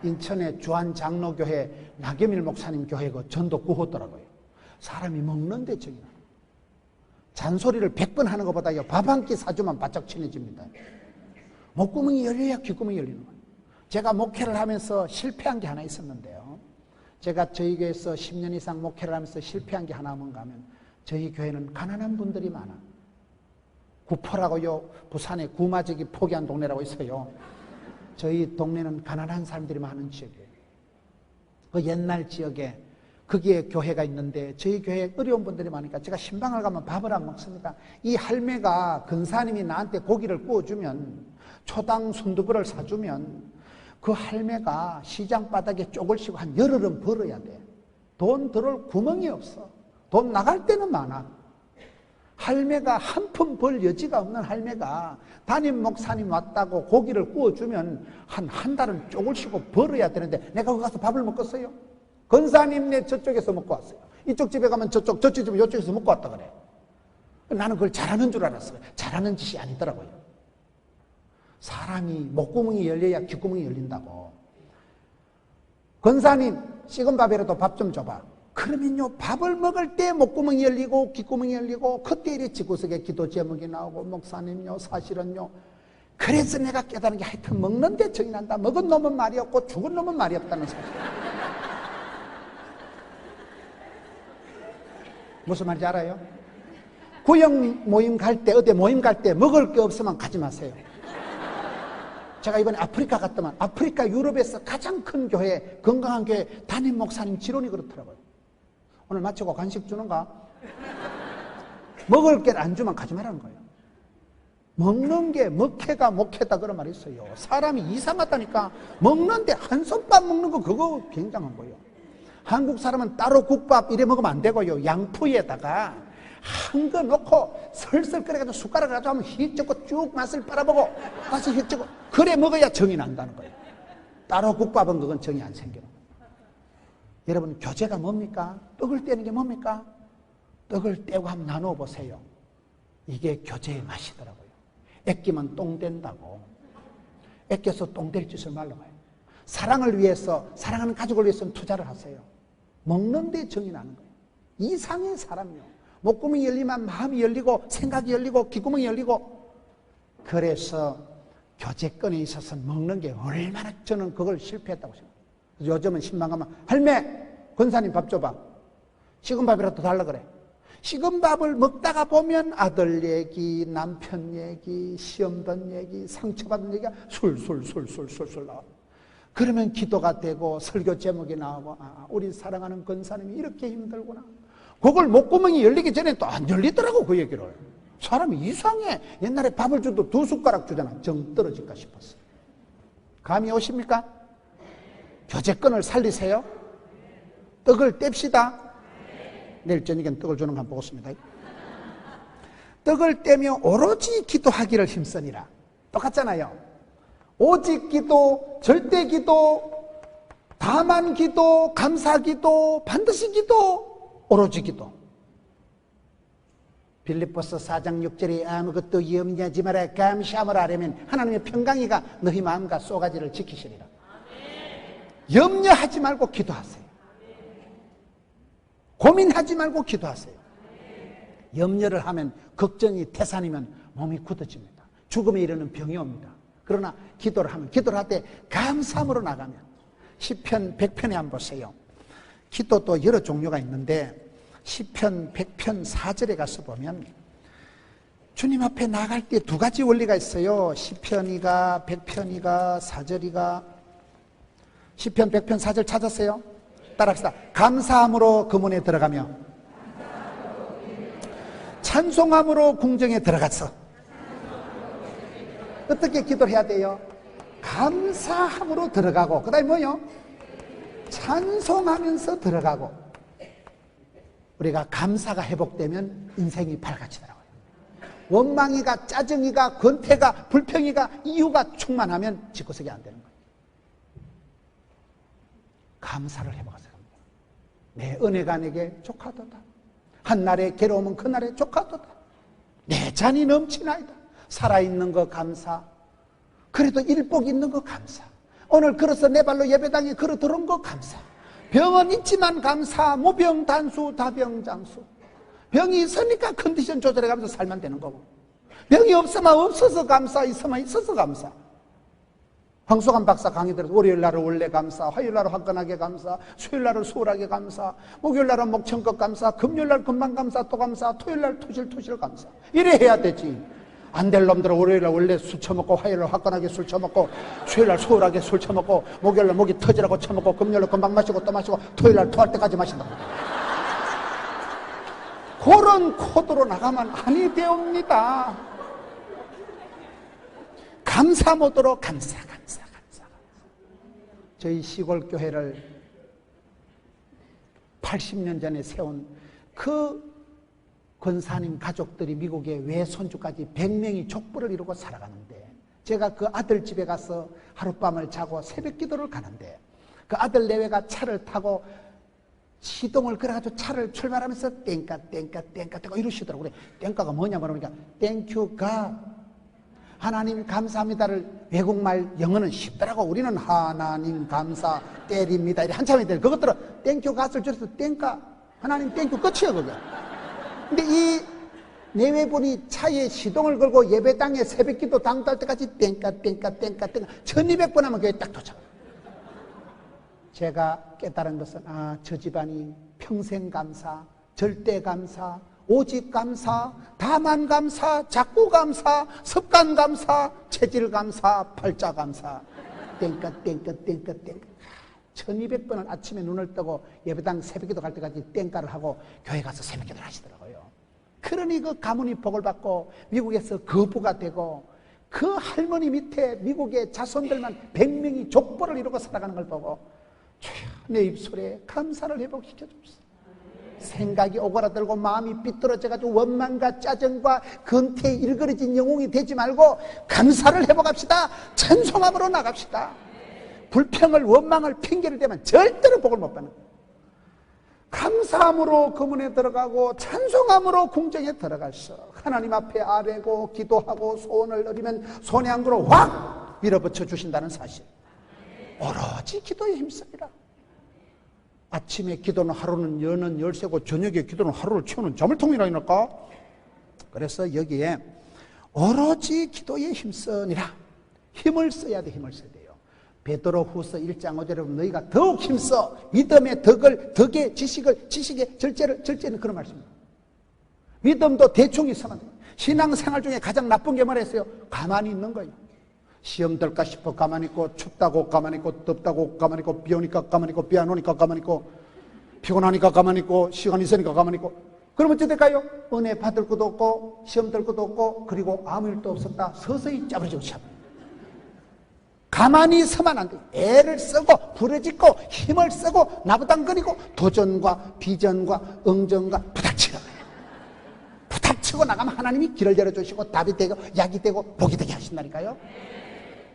인천의 주한장로교회 나겸일 목사님 교회 그 전도 구호더라고요. 사람이 먹는데 정이 나요. 잔소리를 100번 하는 것보다요, 밥 한 끼 사주면 바짝 친해집니다. 목구멍이 열려야 귓구멍이 열리는 거예요. 제가 목회를 하면서 실패한 게 하나 있었는데요. 제가 저희 교회에서 10년 이상 목회를 하면서 실패한 게 하나 뭔가 하면, 저희 교회는 가난한 분들이 많아. 구포라고요, 부산에 구마저기 포기한 동네라고 있어요. 저희 동네는 가난한 사람들이 많은 지역이에요. 그 옛날 지역에 거기에 교회가 있는데 저희 교회에 어려운 분들이 많으니까 제가 신방을 가면 밥을 안 먹습니다. 이 할매가 근사님이 나한테 고기를 구워주면, 초당 순두부를 사주면 그 할매가 시장 바닥에 쪽을 씌고 한 열흘은 벌어야 돼. 돈 들어올 구멍이 없어. 돈 나갈 때는 많아. 할매가 한 푼 벌 여지가 없는 할매가 담임 목사님 왔다고 고기를 구워주면 한 달은 쪽을 씌고 벌어야 되는데, 내가 거기 가서 밥을 먹겠어요? 권사님네 저쪽에서 먹고 왔어요. 이쪽 집에 가면 저쪽 집에 이쪽에서 먹고 왔다 그래. 나는 그걸 잘하는 줄 알았어요. 잘하는 짓이 아니더라고요. 사람이 목구멍이 열려야 귓구멍이 열린다고. 권사님, 식은 밥이라도 밥 좀 줘봐. 그러면요, 밥을 먹을 때 목구멍이 열리고 귓구멍이 열리고, 그때 이래 집구석에 기도 제목이 나오고, 목사님요, 사실은요. 그래서 내가 깨달은 게, 하여튼 먹는데 정이 난다. 먹은 놈은 말이 없고 죽은 놈은 말이 없다는 사실. 무슨 말인지 알아요? 구역 모임 갈 때, 어디 모임 갈 때 먹을 게 없으면 가지 마세요. 제가 이번에 아프리카 갔더만, 아프리카 유럽에서 가장 큰 교회, 건강한 교회 담임 목사님 지론이 그렇더라고요. 오늘 마치고 간식 주는가? 먹을 게 안 주면 가지 말라는 거예요. 먹는 게 먹해가 목해다 그런 말이 있어요. 사람이 이상하다니까. 먹는데 한 손밥 먹는 거, 그거 굉장한 거예요. 한국 사람은 따로 국밥 이래 먹으면 안 되고요, 양푸에다가 한 거 넣고 설설 끓여가지고 숟가락을 가지고 하면 휙 쭉 맛을 빨아보고 다시 휙 젓고, 그래 먹어야 정이 난다는 거예요. 따로 국밥은 그건 정이 안 생겨요. 여러분, 교제가 뭡니까? 떡을 떼는 게 뭡니까? 떡을 떼고 한번 나누어 보세요. 이게 교제의 맛이더라고요. 아끼면 똥 된다고. 아껴서 똥 될 짓을 말라고 해요. 사랑을 위해서, 사랑하는 가족을 위해서는 투자를 하세요. 먹는 데 정이 나는 거예요. 이상의 사람이요. 목구멍이 열리면 마음이 열리고 생각이 열리고 귓구멍이 열리고. 그래서 교제권에 있어서 먹는 게 얼마나, 저는 그걸 실패했다고 생각해요. 요즘은 신방 가면, 할매, 권사님 밥 줘봐. 식은 밥이라도 달라 그래. 식은 밥을 먹다가 보면 아들 얘기, 남편 얘기, 시험던 얘기, 상처받은 얘기가 술술 나와. 그러면 기도가 되고 설교 제목이 나오고, 아, 우리 사랑하는 권사님이 이렇게 힘들구나. 그걸 목구멍이 열리기 전에 또 안 열리더라고, 그 얘기를. 사람이 이상해. 옛날에 밥을 줘도 2숟가락 주잖아. 정 떨어질까 싶었어. 감이 오십니까? 교제권을 살리세요. 떡을 뗍시다. 내일 저녁엔 떡을 주는 거 한번 보겠습니다. 떡을 떼며 오로지 기도하기를 힘쓰니라. 똑같잖아요. 오직 기도, 절대 기도, 다만 기도, 감사 기도, 반드시 기도, 오로지 기도. 빌립보서 4장 6절에 아무것도 염려하지 마라. 감사함을 하려면 하나님의 평강이가 너희 마음과 쏘가지를 지키시리라. 염려하지 말고 기도하세요. 고민하지 말고 기도하세요. 염려를 하면, 걱정이 태산이면 몸이 굳어집니다. 죽음에 이르는 병이 옵니다. 그러나 기도를 하면, 기도를 할 때 감사함으로 나가면, 시편 100편에 한번 보세요. 기도도 여러 종류가 있는데 시편 100편 4절에 가서 보면 주님 앞에 나갈 때 두 가지 원리가 있어요. 시편이가, 100편이가, 4절이가. 시편 100편 4절 찾았어요? 따라합시다. 감사함으로 그 문에 들어가며 찬송함으로 궁정에 들어갔어. 어떻게 기도를 해야 돼요? 감사함으로 들어가고, 그 다음에 뭐요? 찬송하면서 들어가고. 우리가 감사가 회복되면 인생이 밝아지더라고요. 원망이가, 짜증이가, 권태가, 불평이가, 이유가 충만하면 집구석이 안 되는 거예요. 감사를 회복하세요. 내 은혜가 내게 족하도다. 한날의 괴로움은 그날의 족하도다. 내 잔이 넘치나이다. 살아있는 거 감사. 그래도 일복 있는 거 감사. 오늘 걸어서 내 발로 예배당에 걸어 들어온 거 감사. 병은 있지만 감사. 무병단수 다병장수. 병이 있으니까 컨디션 조절해가면서 살면 되는 거고, 병이 없으면 없어서 감사, 있으면 있어서 감사. 황수관 박사 강의 들어서 월요일 날은 원래 감사, 화요일 날은 화끈하게 감사, 수요일 날은 수월하게 감사, 목요일 날은 목청껏 감사, 금요일 날 금방 감사, 또 감사, 토요일 날 토실토실 감사. 이래 해야 되지. 안 될 놈들은 월요일 날 원래 술 처먹고, 화요일 날 화끈하게 술 처먹고, 수요일 날 수월하게 술 처먹고, 목요일 날 목이 터지라고 처먹고, 금요일 날 금방 마시고 또 마시고, 토요일 날 토할 때까지 마신다. 그런 코드로 나가면 아니 되옵니다. 감사 모드로 감사. 저희 시골 교회를 80년 전에 세운 그 권사님 가족들이 미국에 외손주까지 100명이 족보를 이루고 살아가는데, 제가 그 아들 집에 가서 하룻밤을 자고 새벽 기도를 가는데, 그 아들 내외가 차를 타고 시동을 걸어가지고 차를 출발하면서 땡까 이러시더라고요. 땡까가 뭐냐 그러니까 Thank you God, 하나님 감사합니다를, 외국말 영어는 쉽더라고. 우리는 하나님 감사 때립니다 이래 한참이 돼. 그것들은 땡큐 갓을 줄여서 땡까, 하나님 땡큐 끝이야 그게. 근데 이 내외분이 차에 시동을 걸고 예배당에 새벽기도 당도할 때까지 땡까 1200번 하면 그게 딱 도착. 제가 깨달은 것은 저 집안이 평생 감사, 절대 감사, 오직 감사, 다만 감사, 자꾸 감사, 습관 감사, 체질 감사, 팔자 감사. 땡까 1200번을 아침에 눈을 뜨고 예배당 새벽기도 갈 때까지 땡까를 하고 교회 가서 새벽기도를 하시더라고요. 그러니 그 가문이 복을 받고 미국에서 거부가 되고, 그 할머니 밑에 미국의 자손들만 100명이 족보를 이루고 살아가는 걸 보고, 주여 내 입술에 감사를 회복시켜 줍시다. 생각이 오그라들고 마음이 삐뚤어져가지고 원망과 짜증과 근태에 일그러진 영웅이 되지 말고 감사를 회복합시다. 찬송함으로 나갑시다. 불평을, 원망을, 핑계를 대면 절대로 복을 못 받는 거예요. 감사함으로 거문에 들어가고 찬송함으로 궁정에 들어가서 하나님 앞에 아뢰고 기도하고 소원을 드리면 손양구로 확 밀어붙여 주신다는 사실. 오로지 기도에 힘씁니다. 아침에 기도는 하루는 여는 열쇠고 저녁에 기도는 하루를 채우는 자물통이라니까. 그래서 여기에 오로지 기도에 힘쓰니라. 힘을 써야 돼. 힘을 써야 돼요. 베드로후서 1장 5절에 보면 너희가 더욱 힘써 믿음의 덕의 지식의 절제는 그런 말씀입니다. 믿음도 대충 있으면 돼요. 신앙생활 중에 가장 나쁜 게 뭐랬어요? 가만히 있는 거예요. 시험 들까 싶어 가만히 있고, 춥다고 가만히 있고, 덥다고 가만히 있고, 비 오니까 가만히 있고, 비 안 오니까 가만히 있고, 피곤하니까 가만히 있고, 시간 있으니까 가만히 있고. 그러면 어찌 될까요? 은혜 받을 것도 없고, 시험 들 것도 없고, 그리고 아무 일도 없었다. 서서히 짜부러지고 시작. 가만히 서만 안 돼. 애를 쓰고, 부르짖고, 힘을 쓰고, 나부당거리고, 도전과 비전과 응전과 부닥치고 나가면 하나님이 길을 열어주시고, 답이 되고, 약이 되고, 복이 되게 하신다니까요.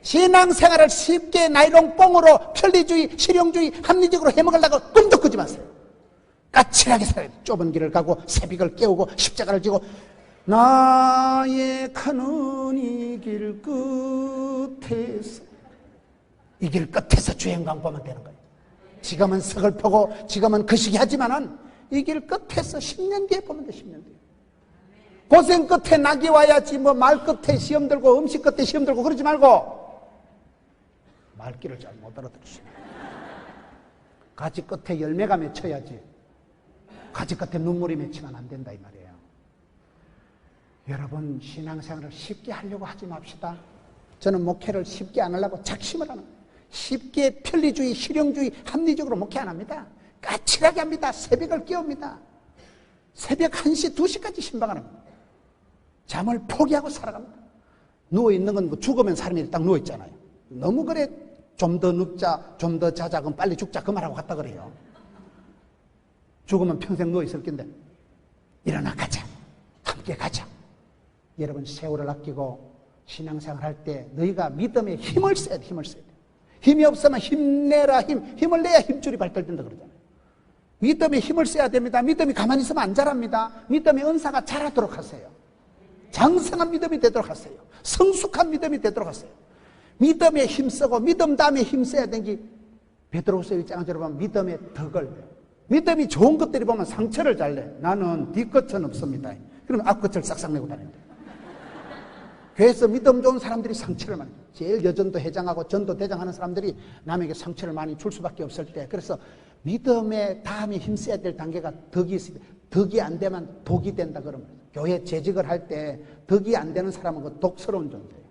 신앙생활을 쉽게 나이롱 뽕으로 편리주의, 실용주의, 합리적으로 해먹으려고 꿈도 꾸지 마세요. 까칠하게 살아야 돼요. 좁은 길을 가고 새벽을 깨우고 십자가를 지고 나의 가는 이 길 끝에서, 이 길 끝에서 주행강 보면 되는 거예요. 지금은 서글프고 지금은 거시기 하지만은 이 길 끝에서 10년 뒤에 보면 돼. 10년 뒤에. 고생 끝에 낙이 와야지 뭐 말 끝에 시험 들고 음식 끝에 시험 들고 그러지 말고, 말귀를 잘 못 알아들으시네. 가지 끝에 열매가 맺혀야지 가지 끝에 눈물이 맺히면 안 된다 이 말이에요. 여러분, 신앙생활을 쉽게 하려고 하지 맙시다. 저는 목회를 쉽게 안 하려고 작심을 하는 거예요. 쉽게 편리주의, 실용주의, 합리적으로 목회 안 합니다. 까칠하게 합니다. 새벽을 깨웁니다. 새벽 1시, 2시까지 신방을 합니다. 잠을 포기하고 살아갑니다. 누워있는 건 뭐 죽으면 사람이 딱 누워있잖아요. 너무 그래 좀 더 눕자, 좀 더 자자, 그럼 빨리 죽자 그 말하고 갔다 그래요. 죽으면 평생 누워있을 텐데 일어나 가자, 함께 가자. 여러분, 세월을 아끼고 신앙생활 할 때 너희가 믿음에 힘을 써야 돼. 힘을 써야 돼. 힘이 없으면 힘내라. 힘을 내야 힘줄이 발달된다 그러잖아요. 믿음에 힘을 써야 됩니다. 믿음이 가만히 있으면 안 자랍니다. 믿음의 은사가 자라도록 하세요. 장성한 믿음이 되도록 하세요. 성숙한 믿음이 되도록 하세요. 믿음에 힘쓰고 믿음 다음에 힘써야 되는 게 베드로후서 1장을 보면 믿음의 덕을, 믿음이 좋은 것들이 보면 상처를 잘 내. 나는 뒤끝은 없습니다. 그러면 앞끝을 싹싹 내고 다닌다. 교회에서 믿음 좋은 사람들이 상처를 많이, 제일 여전도 회장하고 전도 대장하는 사람들이 남에게 상처를 많이 줄 수밖에 없을 때, 그래서 믿음의 다음에 힘써야 될 단계가 덕이 있습니다. 덕이 안 되면 독이 된다 그러면, 교회 재직을 할 때 덕이 안 되는 사람은 그 독스러운 존재예요.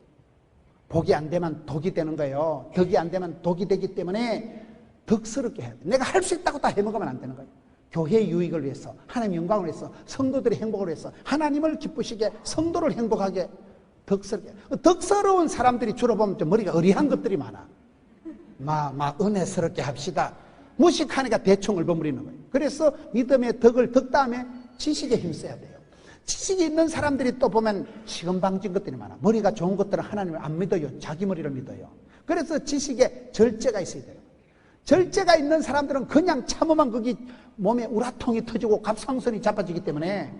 복이 안 되면 독이 되는 거예요. 덕이 안 되면 독이 되기 때문에 덕스럽게 해야 돼. 내가 할 수 있다고 다 해먹으면 안 되는 거예요. 교회의 유익을 위해서, 하나님의 영광을 위해서, 성도들의 행복을 위해서, 하나님을 기쁘시게, 성도를 행복하게, 덕스럽게. 덕스러운 사람들이 주로 보면 좀 머리가 어리한 것들이 많아. 은혜스럽게 합시다. 무식하니까 대충 얼버무리는 거예요. 그래서 믿음의 덕을, 덕 다음에 지식에 힘써야 돼요. 지식이 있는 사람들이 또 보면 시금방진 것들이 많아. 머리가 좋은 것들은 하나님을 안 믿어요. 자기 머리를 믿어요. 그래서 지식에 절제가 있어야 돼요. 절제가 있는 사람들은 그냥 참으면 거기 몸에 우라통이 터지고 갑상선이 자빠지기 때문에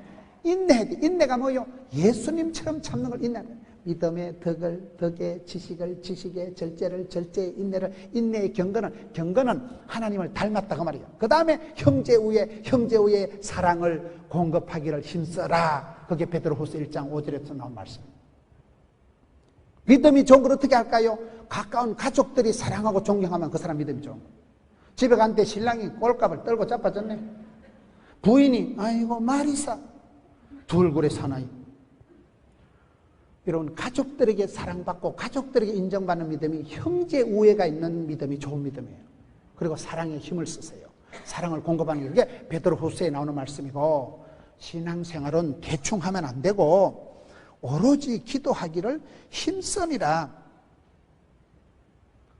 인내해야 돼. 인내가 뭐예요? 예수님처럼 참는 걸 인내하는 거예요. 믿음의 덕을, 덕의 지식을, 지식의 절제를, 절제의 인내를, 인내의 경건은 하나님을 닮았다 그 말이에요. 그 다음에 형제우의 사랑을 공급하기를 힘써라. 그게 베드로후서 1장 5절에서 나온 말씀입니다. 믿음이 좋은 걸 어떻게 할까요? 가까운 가족들이 사랑하고 존경하면 그 사람 믿음이 좋은 거예요. 집에 갔는데 신랑이 꼴값을 떨고 자빠졌네. 부인이 아이고 마리사 둘굴의 사나이. 이런 가족들에게 사랑받고 가족들에게 인정받는 믿음이, 형제 우애가 있는 믿음이 좋은 믿음이에요. 그리고 사랑에 힘을 쓰세요. 사랑을 공급하는 게 베드로후서에 나오는 말씀이고, 신앙생활은 대충 하면 안 되고 오로지 기도하기를 힘쓰니라.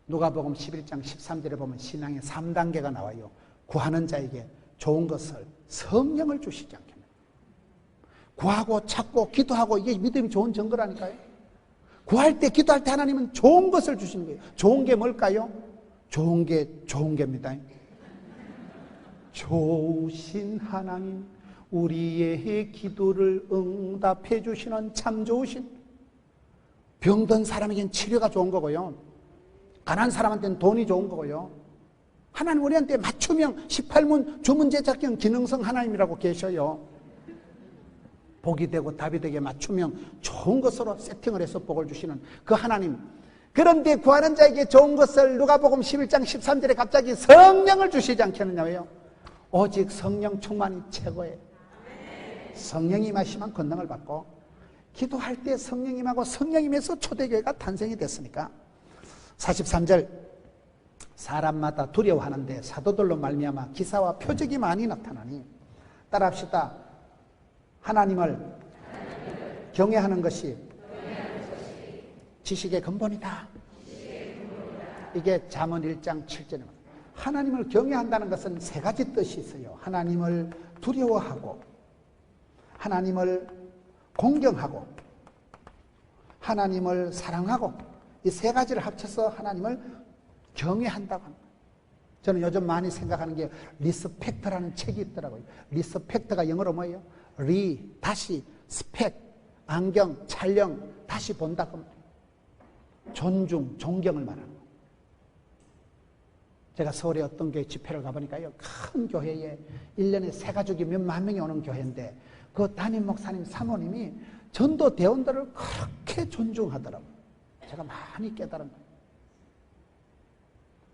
누가복음 11장 13절에 보면 신앙의 3단계가 나와요. 구하는 자에게 좋은 것을, 성령을 주시지 않게. 구하고 찾고 기도하고, 이게 믿음이 좋은 증거라니까요. 구할 때, 기도할 때 하나님은 좋은 것을 주시는 거예요. 좋은 게 뭘까요? 좋은 게입니다. 좋으신 하나님, 우리의 기도를 응답해 주시는 참 좋으신. 병든 사람에겐 치료가 좋은 거고요. 가난한 사람한테는 돈이 좋은 거고요. 하나님 우리한테 맞춤형 18문 주문제작형 기능성 하나님이라고 계셔요. 복이 되고 답이 되게 맞춤형 좋은 것으로 세팅을 해서 복을 주시는 그 하나님. 그런데 구하는 자에게 좋은 것을 누가복음 11장 13절에 갑자기 성령을 주시지 않겠느냐고요. 오직 성령 충만이 최고예요. 성령이 임하시면 권능을 받고, 기도할 때 성령이 임하고 성령이 임해서 초대교회가 탄생이 됐으니까. 43절, 사람마다 두려워하는데 사도들로 말미암아 기사와 표적이 많이 나타나니. 따라합시다. 하나님을 경외하는 것이 지식의 근본이다. 이게 잠언 1장 7절입니다. 하나님을 경외한다는 것은 세 가지 뜻이 있어요. 하나님을 두려워하고, 하나님을 공경하고, 하나님을 사랑하고, 이 세 가지를 합쳐서 하나님을 경외한다고 합니다. 저는 요즘 많이 생각하는 게 리스펙트라는 책이 있더라고요. 리스펙트가 영어로 뭐예요? 다시 스펙, 안경, 촬영, 다시 본다. 존중, 존경을 말하는 거예요. 제가 서울에 어떤 교회 집회를 가보니까요, 큰 교회에 1년에 새 가족이 몇만 명이 오는 교회인데, 그 담임 목사님, 사모님이 전도 대원들을 그렇게 존중하더라고요. 제가 많이 깨달은 거예요.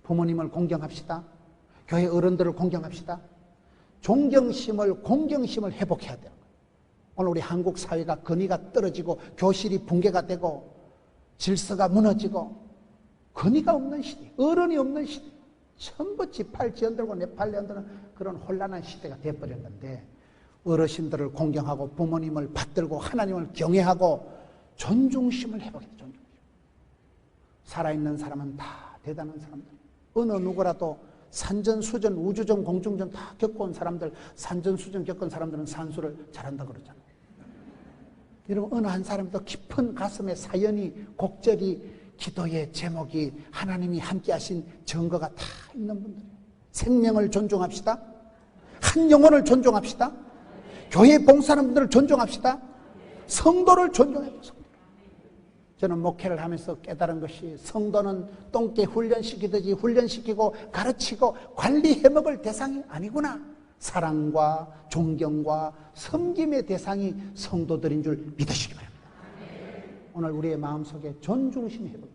부모님을 공경합시다. 교회 어른들을 공경합시다. 존경심을, 공경심을 회복해야 돼요. 오늘 우리 한국 사회가 건의가 떨어지고 교실이 붕괴가 되고 질서가 무너지고 건의가 없는 시대, 어른이 없는 시대, 전부 지팔 지어들고 내팔 내어드는 그런 혼란한 시대가 되어버렸는데, 어르신들을 공경하고 부모님을 받들고 하나님을 경외하고 존중심을 회복해야 돼요. 존중심. 살아있는 사람은 다 대단한 사람들. 어느 누구라도 산전수전, 우주전, 공중전 다 겪어온 사람들, 산전수전 겪은 사람들은 산수를 잘한다 그러잖아요. 여러분, 어느 한 사람도 깊은 가슴에 사연이, 곡절이, 기도의 제목이, 하나님이 함께 하신 증거가 다 있는 분들이에요. 생명을 존중합시다. 한 영혼을 존중합시다. 교회 봉사하는 분들을 존중합시다. 성도를 존중해요. 저는 목회를 하면서 깨달은 것이 성도는 똥개 훈련시키듯이 훈련시키고 가르치고 관리해 먹을 대상이 아니구나. 사랑과 존경과 섬김의 대상이 성도들인 줄 믿으시기 바랍니다. 오늘 우리의 마음속에 존중심이 회복.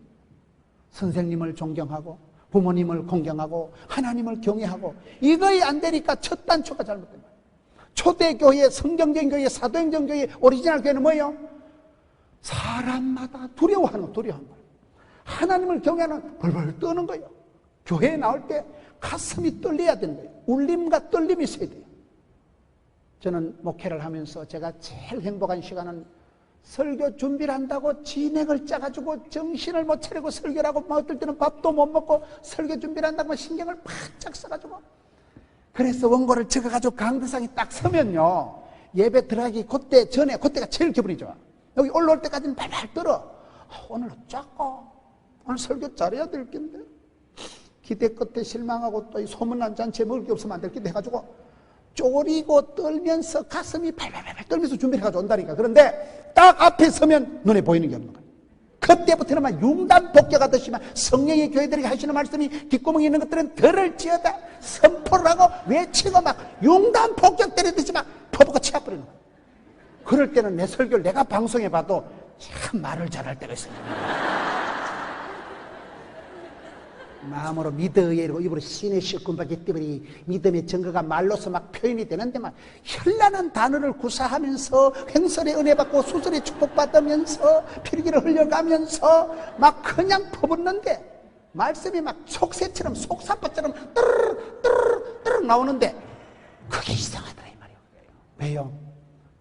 선생님을 존경하고 부모님을 공경하고 하나님을 경외하고 이거에 안 되니까 첫 단초가 잘못된 거예요. 초대교회, 성경적인 교회, 사도행전 교회, 오리지널 교회는 뭐예요? 사람마다 두려워하는 거예요. 하나님을 경외하는 벌벌 떠는 거예요. 교회에 나올 때 가슴이 떨려야 되는 거예요. 울림과 떨림이 있어야 돼요. 저는 목회를 하면서 제가 제일 행복한 시간은 설교 준비를 한다고 진행을 짜가지고 정신을 못 차리고 설교를 하고 어떨 때는 밥도 못 먹고 설교 준비를 한다고 신경을 바짝 써가지고 그래서 원고를 적어가지고 강대상에 딱 서면요 예배 들어가기 그때가 제일 기분이 좋아. 여기 올라올 때까지는 발발 떨어. 오늘 어쩌고 오늘 설교 잘해야 될 텐데 기대 끝에 실망하고 또 이 소문난 잔치에 먹을 게 없으면 안 될 텐데 해가지고 쪼리고 떨면서 가슴이 발발발 떨면서 준비를 해가지고 온다니까. 그런데 딱 앞에 서면 눈에 보이는 게 없는 거예요. 그때부터는 막 융단폭격하듯이 막 성령의 교회들이 하시는 말씀이 귓구멍에 있는 것들은 들을지어다 선포를 하고 외치고 막 융단폭격 때리듯이 막 퍼붓고 치아버리는 거예요. 그럴 때는 내 설교를 내가 방송에 봐도 참 말을 잘할 때가 있습니다. 마음으로 믿어야 이러고 입으로 신의 시꾼밖에 띠버리 믿음의 증거가 말로서 막 표현이 되는데 막 현란한 단어를 구사하면서 횡설의 은혜 받고 수설의 축복 받으면서 필기를 흘려가면서 막 그냥 퍼붓는데 말씀이 막 속새처럼 속사파처럼 뜨르르 나오는데 그게 이상하더라 이 말이에요. 왜요?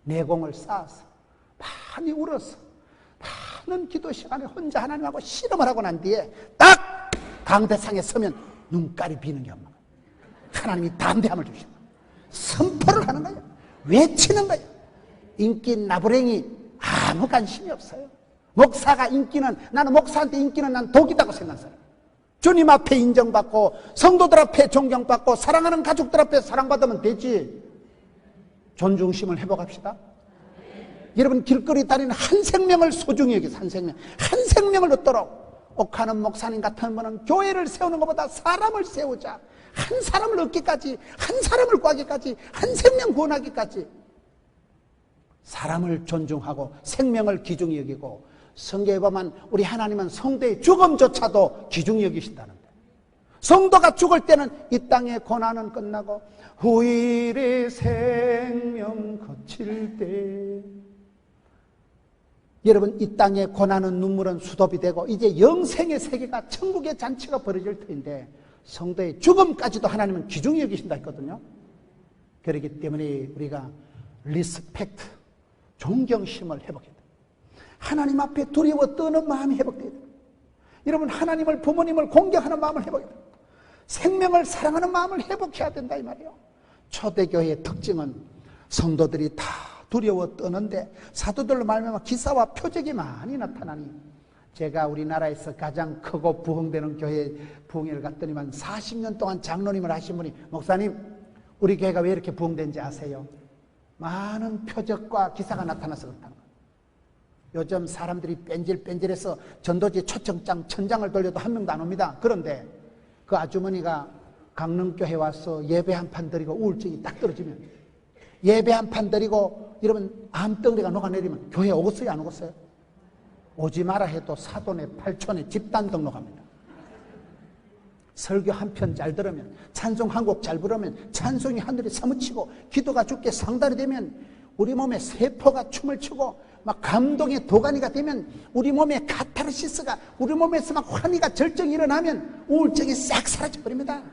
내공을 쌓아서 많이 울어서 많은 기도 시간에 혼자 하나님하고 씨름을 하고 난 뒤에 딱 강대상에 서면 눈깔이 비는 게 없는 거예요. 하나님이 담대함을 주시는 거예요. 선포를 하는 거예요. 외치는 거예요. 인기 나부랭이 아무 관심이 없어요. 목사가 인기는 나는 목사한테 인기는 난 독이다고 생각해요. 주님 앞에 인정받고 성도들 앞에 존경받고 사랑하는 가족들 앞에 사랑받으면 되지. 존중심을 회복합시다. 여러분 길거리 다니는 한 생명을 소중히 여기서 한 생명을 얻도록 옥하는 목사님 같은 분은 교회를 세우는 것보다 사람을 세우자. 한 사람을 얻기까지, 한 사람을 구하기까지, 한 생명 구원하기까지 사람을 존중하고 생명을 귀중히 여기고 성경에 보면 우리 하나님은 성도의 죽음조차도 귀중히 여기신다는데 성도가 죽을 때는 이 땅의 고난은 끝나고 후일의 생명 거칠 때 여러분 이 땅의 고난은 눈물은 수도비 되고 이제 영생의 세계가 천국의 잔치가 벌어질 터인데 성도의 죽음까지도 하나님은 귀중히 여기신다 했거든요. 그렇기 때문에 우리가 리스펙트, 존경심을 회복해야 돼요. 하나님 앞에 두려워 떠는 마음이 회복돼야 돼요. 여러분 하나님을 부모님을 공경하는 마음을 회복해야 돼요. 생명을 사랑하는 마음을 회복해야 된다 이 말이에요. 초대교회의 특징은 성도들이 다 두려워 떠는데 사도들로 말미암아 기사와 표적이 많이 나타나니 제가 우리나라에서 가장 크고 부흥되는 교회 부흥회를 갔더니만 40년 동안 장로님을 하신 분이 목사님 우리 교회가 왜 이렇게 부흥된지 아세요? 많은 표적과 기사가 나타나서 그렇다는 거예요. 요즘 사람들이 뺀질뺀질해서 전도지 초청장 천장을 돌려도 한 명도 안 옵니다. 그런데 그 아주머니가 강릉교회 와서 예배 한 판 드리고 우울증이 딱 떨어지면 예배 한 판 드리고 여러분 암덩어리가 녹아내리면 교회 오겠어요 안 오겠어요? 오지 마라 해도 사돈에 8촌에 집단 등록합니다. 설교 한 편 잘 들으면 찬송 한 곡 잘 부르면 찬송이 하늘에 사무치고 기도가 주께 상달이 되면 우리 몸에 세포가 춤을 추고 막 감동의 도가니가 되면 우리 몸에 카타르시스가 우리 몸에서 막 환희가 절정이 일어나면 우울증이 싹 사라져버립니다.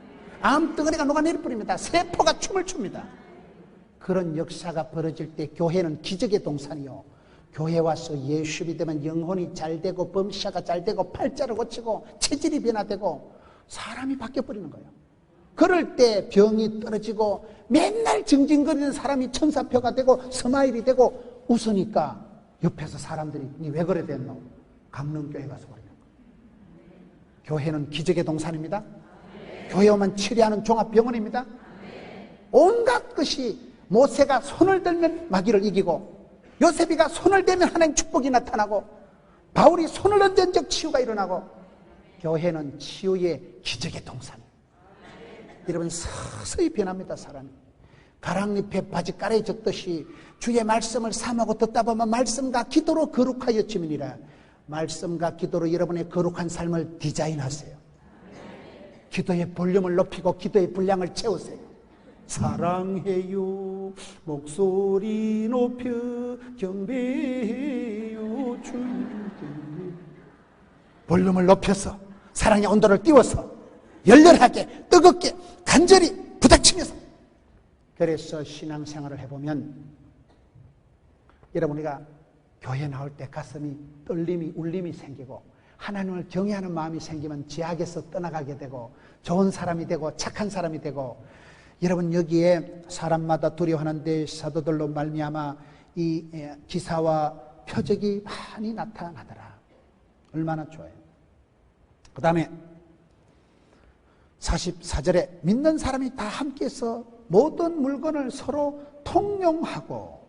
암덩어리가 녹아내려버립니다. 세포가 춤을 춥니다. 그런 역사가 벌어질 때 교회는 기적의 동산이요. 교회 와서 예수 믿으면 영혼이 잘 되고 범사가 잘 되고 팔자를 고치고 체질이 변화되고 사람이 바뀌어버리는 거예요. 그럴 때 병이 떨어지고 맨날 징징거리는 사람이 천사표가 되고 스마일이 되고 웃으니까 옆에서 사람들이 니 왜 그래 됐노? 강릉교회 가서 그래요. 교회는 기적의 동산입니다. 교회 오면 치료하는 종합병원입니다. 온갖 것이 모세가 손을 들면 마귀를 이기고 요셉이가 손을 대면 하나님 축복이 나타나고 바울이 손을 얹은 적 치유가 일어나고 교회는 치유의 기적의 동산이에요. 여러분 서서히 변합니다. 사람이 가랑잎에 바지 깔아졌듯이 주의 말씀을 삼하고 듣다 보면 말씀과 기도로 거룩하여지느니라. 말씀과 기도로 여러분의 거룩한 삶을 디자인하세요. 기도의 볼륨을 높이고 기도의 분량을 채우세요. 사랑해요 목소리 높여 경배해요 주님. 볼륨을 높여서 사랑의 온도를 띄워서 열렬하게 뜨겁게 간절히 부닥치면서, 그래서 신앙생활을 해보면 여러분 우리가 교회 나올 때 가슴이 떨림이 울림이 생기고 하나님을 경외하는 마음이 생기면 죄악에서 떠나가게 되고 좋은 사람이 되고 착한 사람이 되고, 여러분 여기에 사람마다 두려워하는데 사도들로 말미암아 이 기사와 표적이 많이 나타나더라. 얼마나 좋아요. 그 다음에 44절에 믿는 사람이 다 함께해서 모든 물건을 서로 통용하고,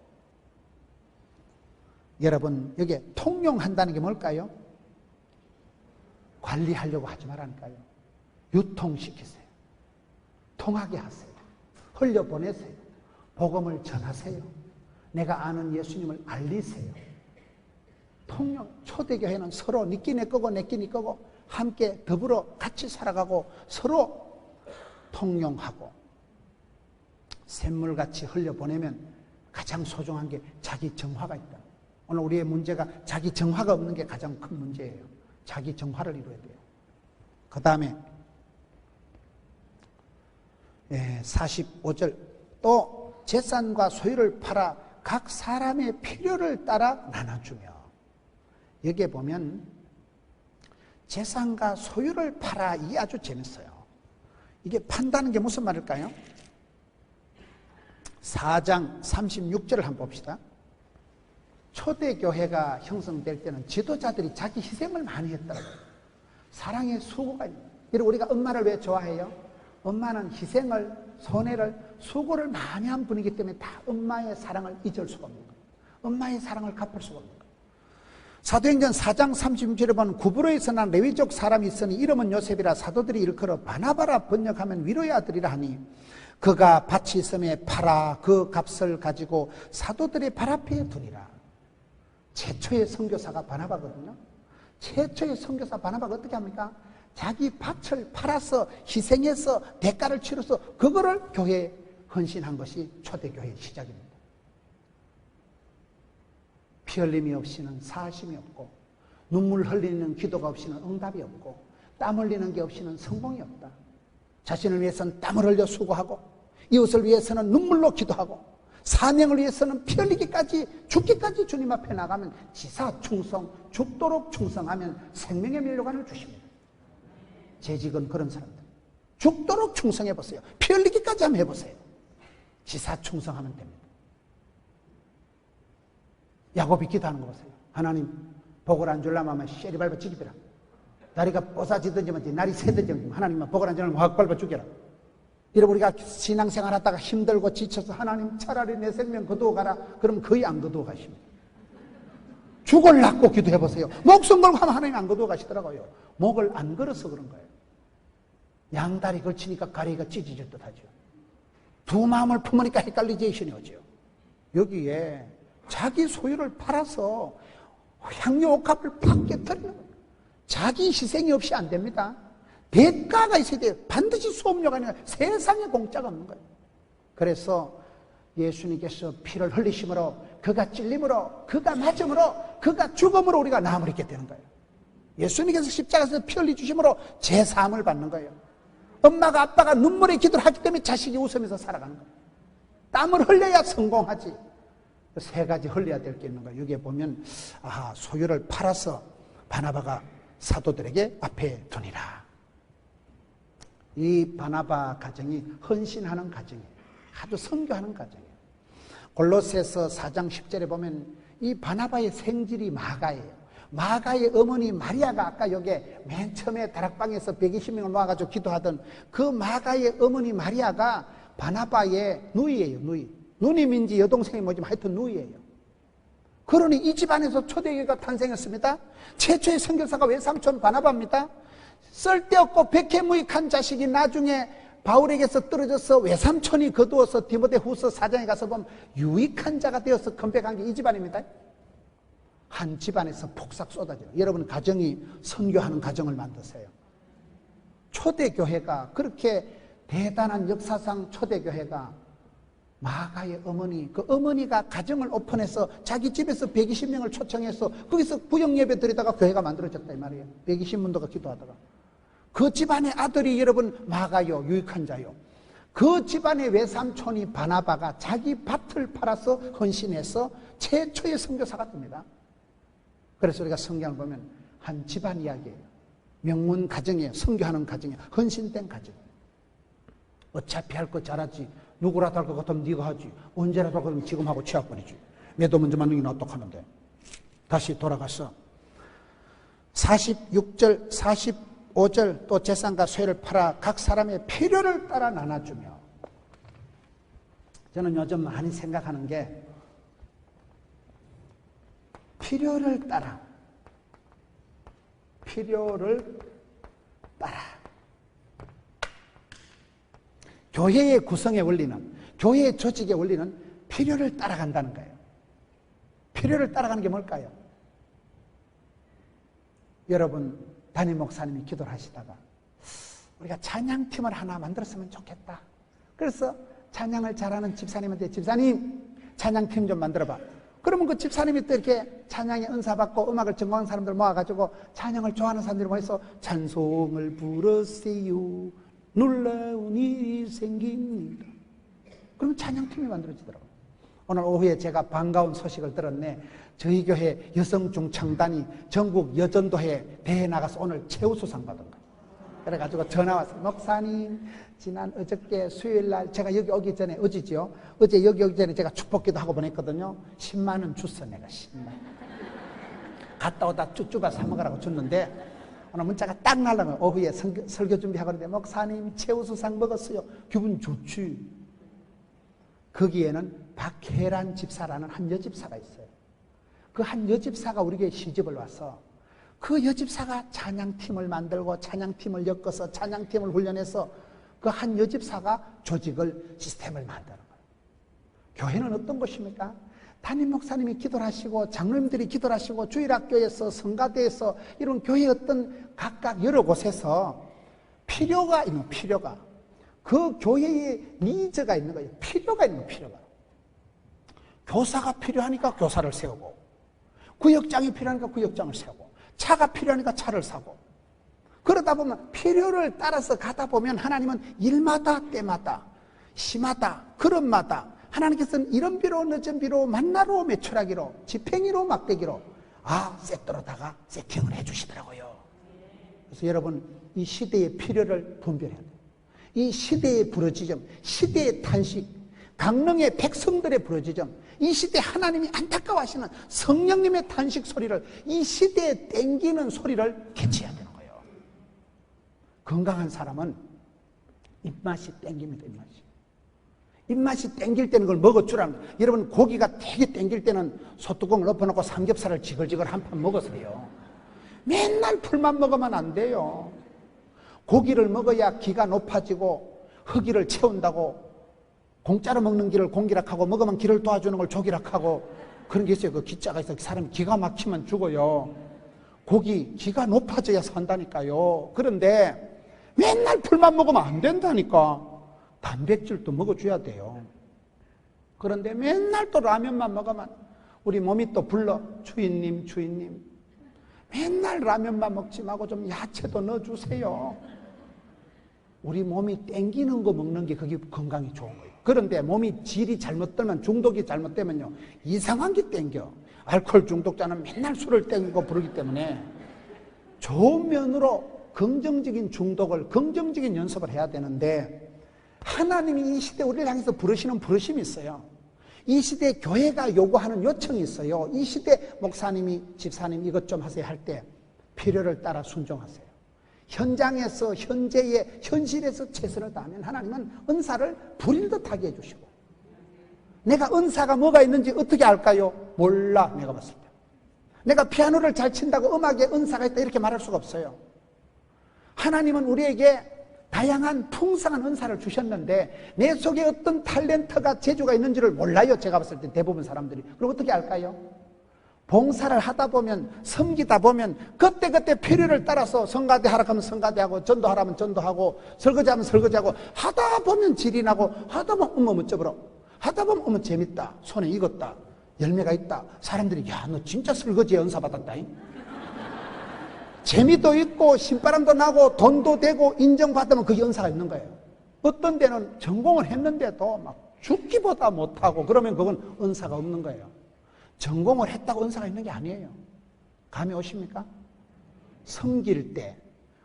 여러분 여기에 통용한다는 게 뭘까요? 관리하려고 하지 말라니까요. 유통시키세요. 통하게 하세요. 흘려보내세요. 복음을 전하세요. 내가 아는 예수님을 알리세요. 통용. 초대교회는 서로 니끼 내 거고 내끼 니 거고 함께 더불어 같이 살아가고 서로 통용하고, 샘물같이 흘려보내면 가장 소중한 게 자기 정화가 있다. 오늘 우리의 문제가 자기 정화가 없는 게 가장 큰 문제예요. 자기 정화를 이루어야 돼요. 그 다음에 45절, 또 재산과 소유를 팔아 각 사람의 필요를 따라 나눠주며. 여기에 보면 재산과 소유를 팔아, 이게 아주 재밌어요. 이게 판다는 게 무슨 말일까요? 4장 36절을 한번 봅시다. 초대교회가 형성될 때는 지도자들이 자기 희생을 많이 했더라고요. 사랑의 수고가 있는. 여러분 우리가 엄마를 왜 좋아해요? 엄마는 희생을, 손해를, 수고를 많이 한 분이기 때문에 다 엄마의 사랑을 잊을 수가 없는 거예요. 엄마의 사랑을 갚을 수가 없는 거예요. 사도행전 4장 36절에 보면 구브로에서 난 레위족 사람이 있으니 이름은 요셉이라 사도들이 일컬어 바나바라 번역하면 위로의 아들이라 하니 그가 밭이 있음에 팔아 그 값을 가지고 사도들의 발 앞에 두니라. 최초의 선교사가 바나바거든요. 최초의 선교사 바나바가 어떻게 합니까? 자기 밭을 팔아서 희생해서 대가를 치러서 그거를 교회에 헌신한 것이 초대교회의 시작입니다. 피 흘림이 없이는 사심이 없고, 눈물 흘리는 기도가 없이는 응답이 없고, 땀 흘리는 게 없이는 성공이 없다. 자신을 위해서는 땀을 흘려 수고하고, 이웃을 위해서는 눈물로 기도하고, 사명을 위해서는 피 흘리기까지 죽기까지 주님 앞에 나가면 지사충성, 죽도록 충성하면 생명의 면류관을 주십니다. 재직은 그런 사람들. 죽도록 충성해보세요. 피 흘리기까지 한번 해보세요. 지사충성하면 됩니다. 야곱이 기도하는 거 보세요. 하나님 복을 안 주려면 아마 쉐리 밟아 죽이더라. 다리가 뽀사지든지 날이 새든지 하나님만 복을 안 주려면 확 밟아 죽여라. 여러분 우리가 신앙생활 하다가 힘들고 지쳐서 하나님 차라리 내 생명 거두어 가라. 그러면 거의 안 거두어 가십니다. 죽을라고 기도해보세요. 목숨 걸고 하면 하나님 안 거두어 가시더라고요. 목을 안 걸어서 그런 거예요. 양다리 걸치니까 가리가 찢어질 듯 하죠. 두 마음을 품으니까 헷갈리제이션이 오죠. 여기에 자기 소유를 팔아서 향유 옥합을 팍 깨뜨리는 거예요. 자기 희생이 없이 안 됩니다. 대가가 있어야 돼요. 반드시 수업료가 아니라 세상에 공짜가 없는 거예요. 그래서 예수님께서 피를 흘리심으로, 그가 찔림으로, 그가 맞음으로, 그가 죽음으로 우리가 나음을 입게 되는 거예요. 예수님께서 십자가에서 피 흘리 주심으로 제사함을 받는 거예요. 엄마가 아빠가 눈물의 기도를 하기 때문에 자식이 웃으면서 살아가는 거예요. 땀을 흘려야 성공하지. 세 가지 흘려야 될 게 있는 거예요. 여기에 보면 소유를 팔아서 바나바가 사도들에게 앞에 두니라. 이 바나바 가정이 헌신하는 가정이에요. 아주 선교하는 가정이에요. 골로새서 4장 10절에 보면 이 바나바의 생질이 마가예요. 마가의 어머니 마리아가 아까 여기에 맨 처음에 다락방에서 120명을 모아가지고 기도하던 그 마가의 어머니 마리아가 바나바의 누이예요. 누이. 누님인지 여동생이 뭐지 하여튼 누이예요. 그러니 이 집안에서 초대교회가 탄생했습니다. 최초의 선교사가 외삼촌 바나바입니다. 쓸데없고 백해무익한 자식이 나중에 바울에게서 떨어져서 외삼촌이 거두어서 디모데후서 4장에 가서 보면 유익한 자가 되어서 건백한 게 이 집안입니다. 한 집안에서 폭삭 쏟아져요. 여러분 가정이 선교하는 가정을 만드세요. 초대교회가 그렇게 대단한 역사상 초대교회가 마가의 어머니, 그 어머니가 가정을 오픈해서 자기 집에서 120명을 초청해서 거기서 구역예배 드리다가 교회가 만들어졌다 이 말이에요. 120문도가 기도하다가. 그 집안의 아들이 여러분 마가요, 유익한 자요. 그 집안의 외삼촌이 바나바가 자기 밭을 팔아서 헌신해서 최초의 선교사가 됩니다. 그래서 우리가 성경을 보면 한 집안 이야기예요. 명문 가정이에요. 선교하는 가정이에요. 헌신된 가정. 어차피 할 거 잘하지. 누구라도 할 것 같으면 네가 하지. 언제라도 할 것 같으면 지금 하고 취약버리지. 매도 먼저 만든 게 어떡하는데. 다시 돌아가서 46절, 45절 또 재산과 소유를 팔아 각 사람의 필요를 따라 나눠주며. 저는 요즘 많이 생각하는 게 필요를 따라 교회의 구성의 원리는, 교회의 조직의 원리는 필요를 따라간다는 거예요. 필요를 따라가는 게 뭘까요? 여러분 담임 목사님이 기도를 하시다가 우리가 찬양팀을 하나 만들었으면 좋겠다. 그래서 찬양을 잘하는 집사님한테 집사님 찬양팀 좀 만들어봐. 그러면 그 집사님이 또 이렇게 찬양에 은사 받고 음악을 전공한 사람들 모아가지고 찬양을 좋아하는 사람들이 모여서 찬송을 부르세요. 놀라운 일이 생깁니다. 그러면 찬양팀이 만들어지더라고요. 오늘 오후에 제가 반가운 소식을 들었네. 저희 교회 여성 중창단이 전국 여전도회 대회에 나가서 오늘 최우수상 받은 거예요. 그래가지고 전화 왔어요. 목사님, 지난 어저께 수요일날 제가 여기 오기 전에, 어제지요? 어제 여기 오기 전에 제가 축복기도 하고 보냈거든요. 10만 원 줬어, 내가 10만 원. 갔다 오다 쭈쭈바 사먹으라고 줬는데 오늘 문자가 딱 날라면 오후에 설교 준비하고 있는데 목사님 최우수상 먹었어요. 기분 좋지. 거기에는 박혜란 집사라는 한 여집사가 있어요. 그 한 여집사가 우리 교회 시집을 와서 그 여집사가 찬양팀을 만들고 찬양팀을 엮어서 찬양팀을 훈련해서 그 한 여집사가 조직을 시스템을 만드는 거예요. 교회는 어떤 곳입니까? 담임 목사님이 기도를 하시고 장로님들이 기도를 하시고 주일학교에서 성가대에서 이런 교회 어떤 각각 여러 곳에서 필요가 있는 필요가 그 교회의 니즈가 있는 거예요. 필요가 있는 필요가. 교사가 필요하니까 교사를 세우고 구역장이 필요하니까 구역장을 세우고 차가 필요하니까 차를 사고 그러다 보면 필요를 따라서 가다 보면 하나님은 일마다 때마다 시마다 걸음마다 하나님께서는 이런 비로 늦은 비로 만나로 매출하기로 지팽이로 막대기로 세트로다가 세팅을 해주시더라고요. 그래서 여러분 이 시대의 필요를 분별해야 돼요. 이 시대의 부르짖음, 시대의 탄식, 강릉의 백성들의 부르짖음, 이 시대 하나님이 안타까워하시는 성령님의 탄식 소리를 이 시대에 땡기는 소리를 캐치해야 되는 거예요. 건강한 사람은 입맛이 땡깁니다. 입맛이 땡길 때는 그걸 먹어주라는 거예요. 여러분 고기가 되게 땡길 때는 소뚜껑을 엎어놓고 삼겹살을 지글지글 한 판 먹으세요. 맨날 풀만 먹으면 안 돼요. 고기를 먹어야 기가 높아지고 허기를 채운다고 공짜로 먹는 기를 공기락하고 먹으면 기를 도와주는 걸 조기락하고 그런 게 있어요. 그 기자가 있어요. 사람이 기가 막히면 죽어요. 고기 기가 높아져야 산다니까요. 그런데 맨날 풀만 먹으면 안 된다니까. 단백질도 먹어줘야 돼요. 그런데 맨날 또 라면만 먹으면 우리 몸이 또 불러. 주인님 맨날 라면만 먹지 말고 좀 야채도 넣어주세요. 우리 몸이 땡기는 거 먹는 게 그게 건강이 좋은 거예요. 그런데 몸이 질이 잘못되면 중독이 잘못되면요 이상한 게 땡겨. 알코올 중독자는 맨날 술을 땡기고 부르기 때문에 좋은 면으로 긍정적인 중독을 긍정적인 연습을 해야 되는데 하나님이 이 시대 우리를 향해서 부르시는 부르심이 있어요. 이 시대 교회가 요구하는 요청이 있어요. 이 시대 목사님이 집사님 이것 좀 하세요 할 때 필요를 따라 순종하세요. 현장에서 현재의 현실에서 최선을 다하면 하나님은 은사를 불일 듯하게 해주시고 내가 은사가 뭐가 있는지 어떻게 알까요? 몰라, 내가 봤을 때. 내가 피아노를 잘 친다고 음악에 은사가 있다 이렇게 말할 수가 없어요. 하나님은 우리에게 다양한 풍성한 은사를 주셨는데 내 속에 어떤 탤런트가 재주가 있는지를 몰라요. 제가 봤을 때 대부분 사람들이. 그럼 어떻게 알까요? 봉사를 하다 보면, 섬기다 보면 그때그때 필요를 따라서 성가대 하라 하면 성가대하고, 전도하라 하면 전도하고, 설거지하면 설거지하고, 하다 보면 질이 나고, 하다 보면 어머 어쩌버려, 하다 보면 어머 재밌다, 손에 익었다, 열매가 있다. 사람들이 야 너 진짜 설거지에 은사 받았다. 재미도 있고 신바람도 나고 돈도 되고 인정받으면 그게 은사가 있는 거예요. 어떤 데는 전공을 했는데도 막 죽기보다 못하고 그러면 그건 은사가 없는 거예요. 전공을 했다고 은사가 있는 게 아니에요. 감이 오십니까? 섬길 때,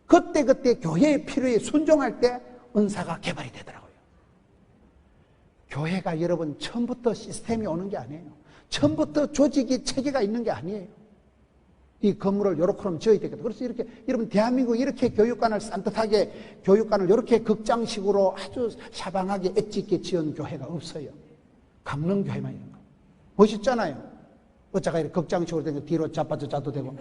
그때그때 교회의 필요에 순종할 때 은사가 개발이 되더라고요. 교회가 여러분 처음부터 시스템이 오는 게 아니에요. 처음부터 조직이 체계가 있는 게 아니에요. 이 건물을 요렇게 지어야 되겠다. 그래서 이렇게 여러분 대한민국 이렇게 교육관을 산뜻하게 교육관을 이렇게 극장식으로 아주 샤방하게 엣지 있게 지은 교회가 없어요. 강릉교회만 이런 거. 멋있잖아요. 어쩌가 이렇게 극장식으로 된 거 뒤로 자빠져 자도 되고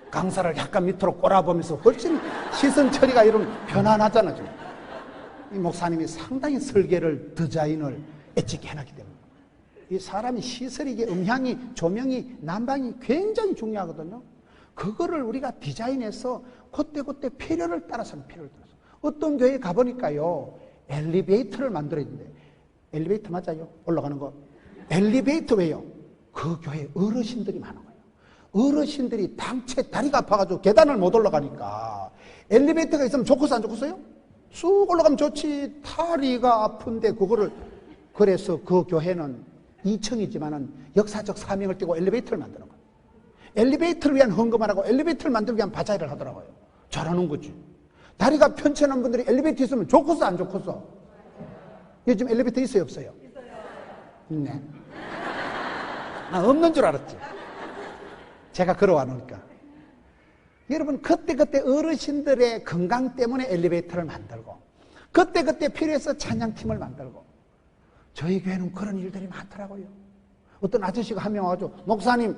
강사를 약간 밑으로 꼬라보면서 훨씬 시선 처리가 이런 편안하잖아. 지금. 이 목사님이 상당히 설계를 디자인을 엣지 있게 해놨기 때문에 이 사람이 시설이 이게 음향이 조명이 난방이 굉장히 중요하거든요. 그거를 우리가 디자인해서 그때그때 필요를 따라서는 필요를 따라서 어떤 교회에 가보니까요 엘리베이터를 만들어야 되는데 엘리베이터 맞아요? 올라가는 거 엘리베이터 왜요? 그 교회에 어르신들이 많은 거예요. 어르신들이 당체 다리가 아파가지고 계단을 못 올라가니까 엘리베이터가 있으면 좋겠어 안 좋겠어요? 쑥 올라가면 좋지. 다리가 아픈데 그거를 그래서 그 교회는 2층이지만은 역사적 사명을 띠고 엘리베이터를 만드는 거예요. 엘리베이터를 위한 헌금을 하고 엘리베이터를 만들기 위한 바자회를 하더라고요. 잘하는 거지. 다리가 편찮은 분들이 엘리베이터 있으면 좋겠어 안 좋겠어? 요즘 엘리베이터 있어요 없어요? 있네. 나 없는 줄 알았지. 제가 걸어와 놓으니까. 여러분 그때그때 어르신들의 건강 때문에 엘리베이터를 만들고 그때그때 필요해서 찬양팀을 만들고 저희 교회는 그런 일들이 많더라고요. 어떤 아저씨가 한 명 와가지고 목사님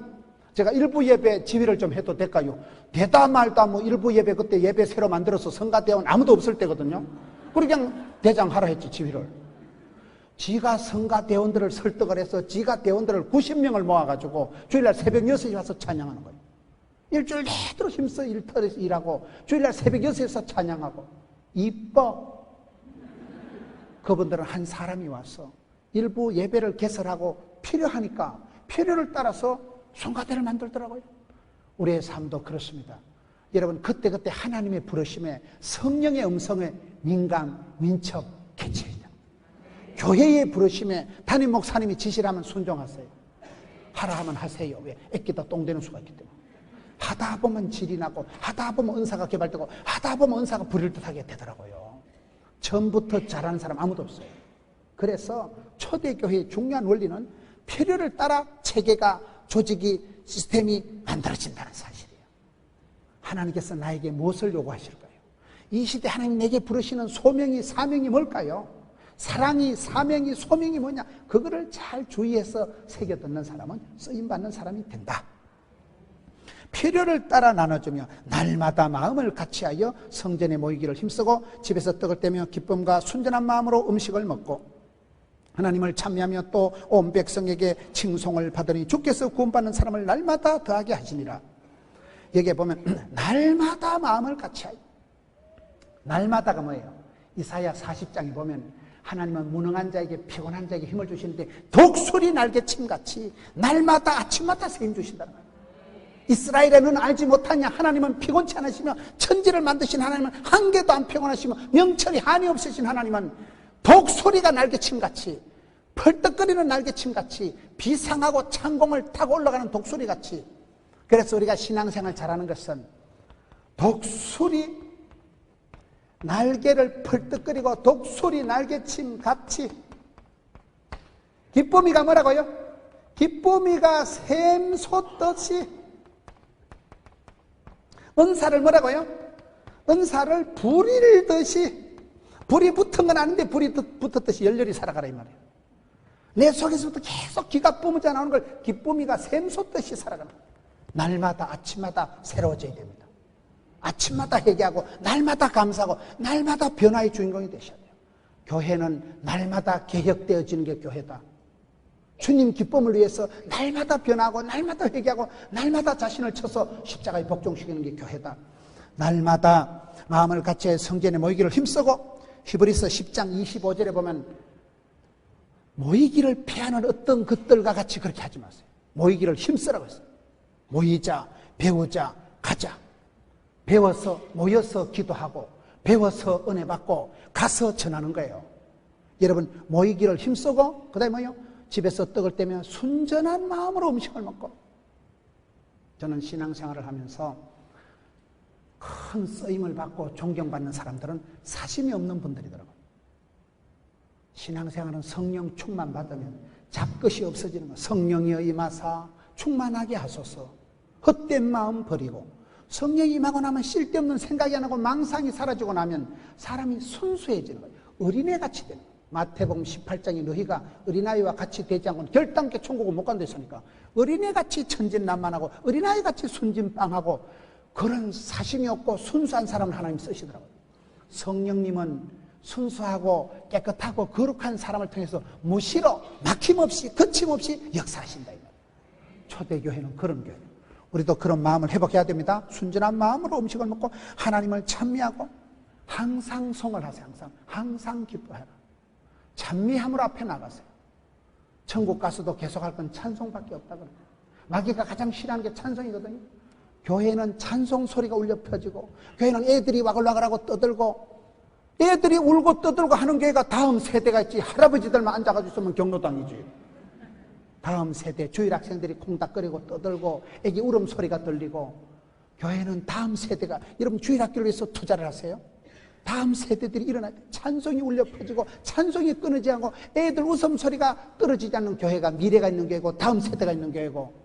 제가 일부 예배 지휘를 좀 해도 될까요? 되다 말다 뭐 일부 예배 그때 예배 새로 만들어서 성가대원 아무도 없을 때거든요. 그냥 대장 하라 했지 지휘를. 지가 성가대원들을 설득을 해서 지가 대원들을 90명을 모아가지고 주일날 새벽 6시에 와서 찬양하는 거예요. 일주일 내도록 힘써 일터에서 일하고 주일날 새벽 6시에서 찬양하고 이뻐. 그분들은 한 사람이 와서 일부 예배를 개설하고 필요하니까 필요를 따라서 성가대를 만들더라고요. 우리의 삶도 그렇습니다. 여러분 그때그때 하나님의 부르심에 성령의 음성에 민감, 민첩, 개체이다. 교회의 부르심에 담임 목사님이 지시를 하면 순종하세요. 하라 하면 하세요. 왜? 애끼다 똥 되는 수가 있기 때문에. 하다 보면 질이 나고 하다 보면 은사가 개발되고 하다 보면 은사가 부릴 듯하게 되더라고요. 처음부터 잘하는 사람 아무도 없어요. 그래서 초대교회의 중요한 원리는 필요를 따라 체계가 조직이 시스템이 만들어진다는 사실이에요. 하나님께서 나에게 무엇을 요구하실까요? 이 시대 하나님 내게 부르시는 소명이 사명이 뭘까요? 사랑이 사명이 소명이 뭐냐? 그거를 잘 주의해서 새겨 듣는 사람은 쓰임받는 사람이 된다. 필요를 따라 나눠주며 날마다 마음을 같이하여 성전에 모이기를 힘쓰고 집에서 떡을 떼며 기쁨과 순전한 마음으로 음식을 먹고 하나님을 찬미하며 또 온 백성에게 칭송을 받으니 주께서 구원받는 사람을 날마다 더하게 하시니라. 여기에 보면 날마다 마음을 같이하여. 날마다가 뭐예요? 이사야 40장에 보면 하나님은 무능한 자에게 피곤한 자에게 힘을 주시는데 독수리 날개침같이 날마다 아침마다 새 힘 주신다는 거예요. 이스라엘에는 알지 못하냐? 하나님은 피곤치 않으시며 천지를 만드신 하나님은 한 개도 안 피곤하시며 명철이 한이 없으신 하나님은 독수리가 날개침같이 펄떡거리는 날개침같이 비상하고 창공을 타고 올라가는 독수리같이. 그래서 우리가 신앙생활 잘하는 것은 독수리 날개를 펄떡거리고 독수리 날개침같이. 기쁨이가 뭐라고요? 기쁨이가 샘솟듯이. 은사를 뭐라고요? 은사를 부릴듯이 불이 붙은 건 아닌데 불이 붙었듯이 열렬히 살아가라 이 말이에요. 내 속에서부터 계속 기가 뿜어져 나오는 걸 기쁨이가 샘솟듯이 살아가는 거예요. 날마다 아침마다 새로워져야 됩니다. 아침마다 회개하고 날마다 감사하고 날마다 변화의 주인공이 되셔야 돼요. 교회는 날마다 개혁되어지는 게 교회다. 주님 기쁨을 위해서 날마다 변하고 날마다 회개하고 날마다 자신을 쳐서 십자가에 복종시키는 게 교회다. 날마다 마음을 같이 성전에 모이기를 힘쓰고, 히브리서 10장 25절에 보면 모이기를 패하는 어떤 것들과 같이 그렇게 하지 마세요. 모이기를 힘쓰라고 했어요. 모이자, 배우자, 가자. 배워서 모여서 기도하고 배워서 은혜 받고 가서 전하는 거예요. 여러분 모이기를 힘쓰고 그 다음에 뭐요? 집에서 떡을 떼면 순전한 마음으로 음식을 먹고. 저는 신앙생활을 하면서 큰 쓰임을 받고 존경받는 사람들은 사심이 없는 분들이더라고요. 신앙생활은 성령 충만 받으면 잡것이 없어지는 거예요. 성령이여 임하사 충만하게 하소서. 헛된 마음 버리고 성령이 임하고 나면 쓸데없는 생각이 안 나고 망상이 사라지고 나면 사람이 순수해지는 거예요. 어린애같이 되는 거예요. 마태복음 18장에 너희가 어린아이와 같이 되지 않고는 결단케 천국을 못 간다 했으니까 어린애같이 천진난만하고 어린아이같이 순진빵하고 그런 사심이 없고 순수한 사람을 하나님 쓰시더라고요. 성령님은 순수하고 깨끗하고 거룩한 사람을 통해서 무시로 막힘없이 거침없이 역사하신다. 초대교회는 그런 교회예요. 우리도 그런 마음을 회복해야 됩니다. 순전한 마음으로 음식을 먹고 하나님을 찬미하고 항상 송을 하세요. 항상 기뻐해라. 찬미함으로 앞에 나가세요. 천국 가서도 계속할 건 찬송밖에 없다 그래요. 마귀가 가장 싫어하는 게 찬송이거든요. 교회는 찬송 소리가 울려 펴지고 교회는 애들이 와글와글하고 떠들고 애들이 울고 떠들고 하는 교회가 다음 세대가 있지. 할아버지들만 앉아가지고 있으면 경로당이지. 다음 세대 주일 학생들이 콩닥거리고 떠들고 애기 울음소리가 들리고 교회는 다음 세대가, 여러분 주일 학교를 위해서 투자를 하세요. 다음 세대들이 일어나 찬송이 울려 퍼지고 찬송이 끊어지지 않고 애들 웃음소리가 떨어지지 않는 교회가 미래가 있는 교회고 다음 세대가 있는 교회고.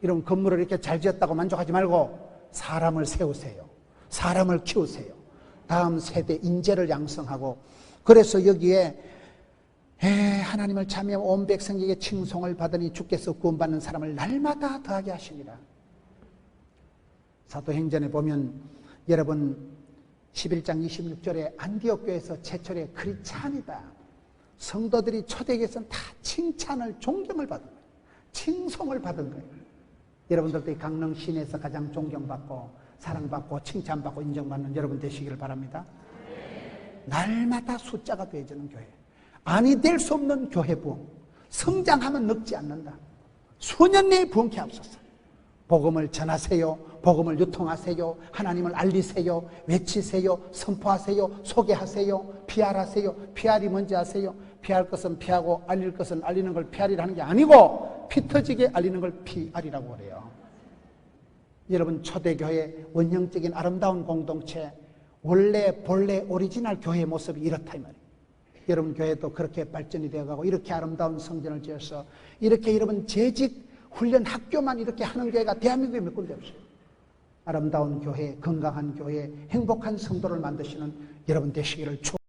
이런 건물을 이렇게 잘 지었다고 만족하지 말고 사람을 세우세요. 사람을 키우세요. 다음 세대 인재를 양성하고. 그래서 여기에 하나님을 찬미하며 온 백성에게 칭송을 받으니 주께서 구원받는 사람을 날마다 더하게 하십니다. 사도행전에 보면 여러분 11장 26절에 안디옥 교회에서 최초의 크리스찬이다. 성도들이 초대교회에서는 다 칭찬을 존경을 받은 거예요. 칭송을 받은 거예요. 여러분들도 이 강릉 시내에서 가장 존경받고 사랑받고 칭찬받고 인정받는 여러분 되시기를 바랍니다. 날마다 숫자가 되어지는 교회. 아니 될 수 없는 교회 부흥. 성장하면 늙지 않는다. 수년 내에 부흥케 하옵소서. 복음을 전하세요. 복음을 유통하세요. 하나님을 알리세요. 외치세요. 선포하세요. 소개하세요. PR하세요. PR이 뭔지 아세요? 피할 것은 피하고 알릴 것은 알리는 걸 PR이라는 게 아니고 피 터지게 알리는 걸 PR이라고 그래요. 여러분 초대교회 원형적인 아름다운 공동체, 원래 본래 오리지널 교회의 모습이 이렇다 이 말이에요. 여러분 교회도 그렇게 발전이 되어가고 이렇게 아름다운 성전을 지어서 이렇게 여러분 재직 훈련 학교만 이렇게 하는 교회가 대한민국에 몇 군데 없어요. 아름다운 교회, 건강한 교회, 행복한 성도를 만드시는 여러분 되시기를 축복합니다.